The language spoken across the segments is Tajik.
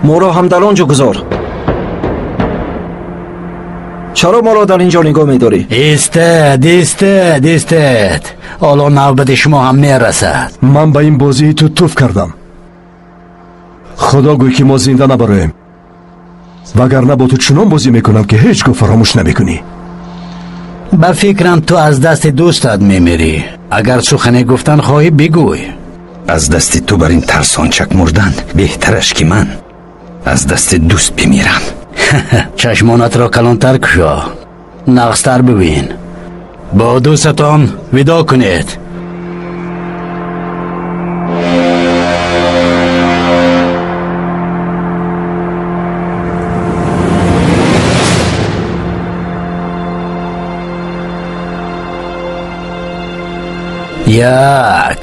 моро ҳам дар он ҷо гузор. чаро моро дар ин ҷо нигоҳ медорӣ? Истед. ҳоло навбати шумо ҳам мерасад. ман ба ин бозии ту туф кардам. худо гӯй ки мо зинда набароем. вагарна бо ту чунон бозӣ мекунам ки ҳеҷ гоҳ фаромӯш намекунӣ. ба фикрам ту аз дасти дӯстат мемирӣ. агар сухане гуфтан хоҳӣ бигӯй. аз дасти ту бар ин тарсончак мурдан беҳтараш ки ман аз дасти дӯст бимирам. чашмонатро калонтар кушо, нағзтар бибин. бо дӯстатон видо кунед. як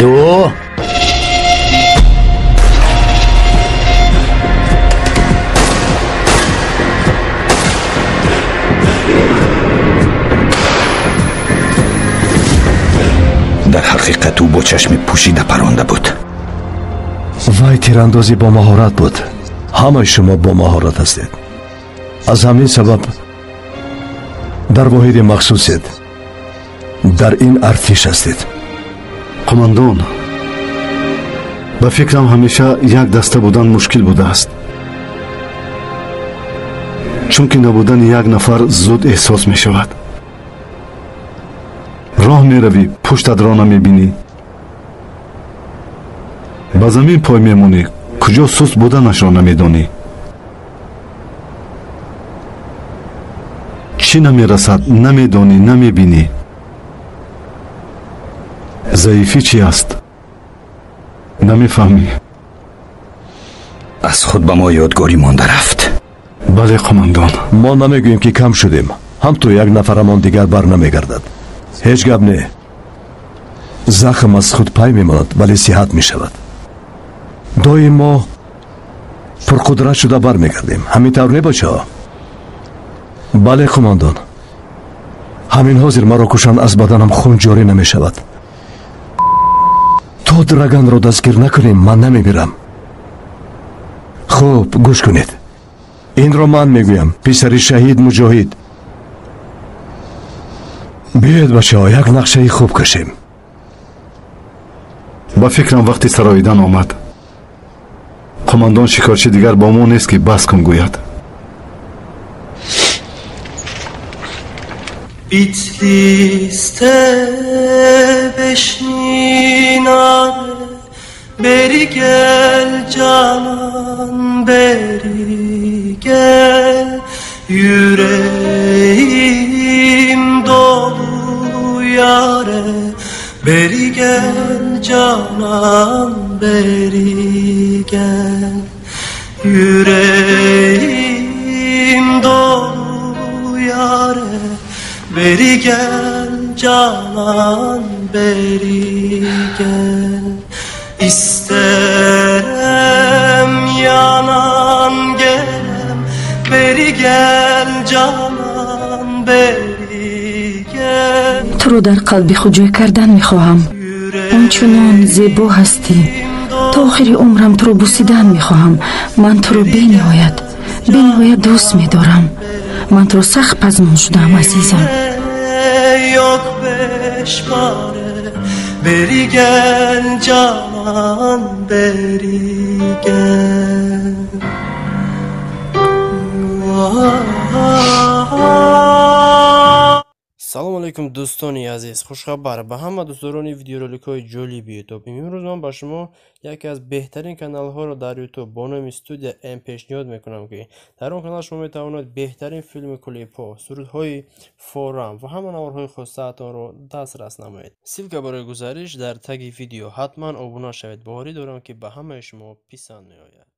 ду дар ҳақиқат ӯ бо чашми пӯшида паронда буд. вай тирандози бо маҳорат буд. ҳамаи шумо бо маҳорат ҳастед. аз ҳамин сабаб дар воҳиди махсусед. дар ин артиш ҳастед. қомандон, ба фикрам ҳамеша як даста будан мушкил будааст. чунки набудани як нафар зуд эҳсос мешавад. роҳ меравӣ, пуштатро намебинӣ. ба замин пой мемонӣ, куҷо суст буданашро намедонӣ. чӣ намерасад намедонӣ, намебинӣ. заифӣ чӣ аст намефаҳмӣ. аз худ ба мо ёдгорӣ монда рафт. бале қомандон. мо намегӯем ки кам шудем. ҳам ту як нафарамон дигар бар намегардад. ҳеҷ гап не. захм аз худ пай мемонад, вале сиҳат мешавад. доим мо пурқудрат шуда бармегардем. ҳамин тавр мебошад? бале қомандон. ҳамин ҳозир маро кушанд, аз баданам хун ҷорӣ намешавад. то драганро дастгир накунем, ман намемирам. хуб, гӯш кунед. инро ман мегӯям, писари шаҳид муҷоҳид. биёед бачаҳо, як нақшаи хуб кашем. ба фикрам вақти сароидан омад. қомандон шикорчӣ дигар бо мо нест ки бас кун гӯяд. Bitlis'te beşminare, beri gel canan, beri gel. Yüreğim dolu yare, beri gel canan, beri gel. Yüreğim dolu yare, beri gel canan, beri gel. İsterem yanan gelem, beri gel canan, beri gel. تو رو در قلبی خود جای کردن میخواهم. آنچنان زیبا هستی. تا آخر عمرم تو رو بوسیدن میخواهم. من تو رو بینهایت دوست میدارم. من تو رو سخت پزمون شدم عزیزم. Yok beşmare, beri gel canan, beri gel. салому алайкум дӯстони азиз, хушхабар ба ҳама дӯстдорони видеороликҳои ҷолиби ютуб. имрӯз ман ба шумо яке аз беҳтарин каналҳоро дар ютуб бо номи студия м пешниҳод мекунам ки дар он канал шумо метавонед беҳтарин филми клипҳо, сурудҳои форам ва ҳама наворҳои хусаатонро дастрас намоед. силка барои гузариш дар таги видео. ҳатман обуна шавед. боварӣ дорам ки ба ҳамаи шумо писанд меояд.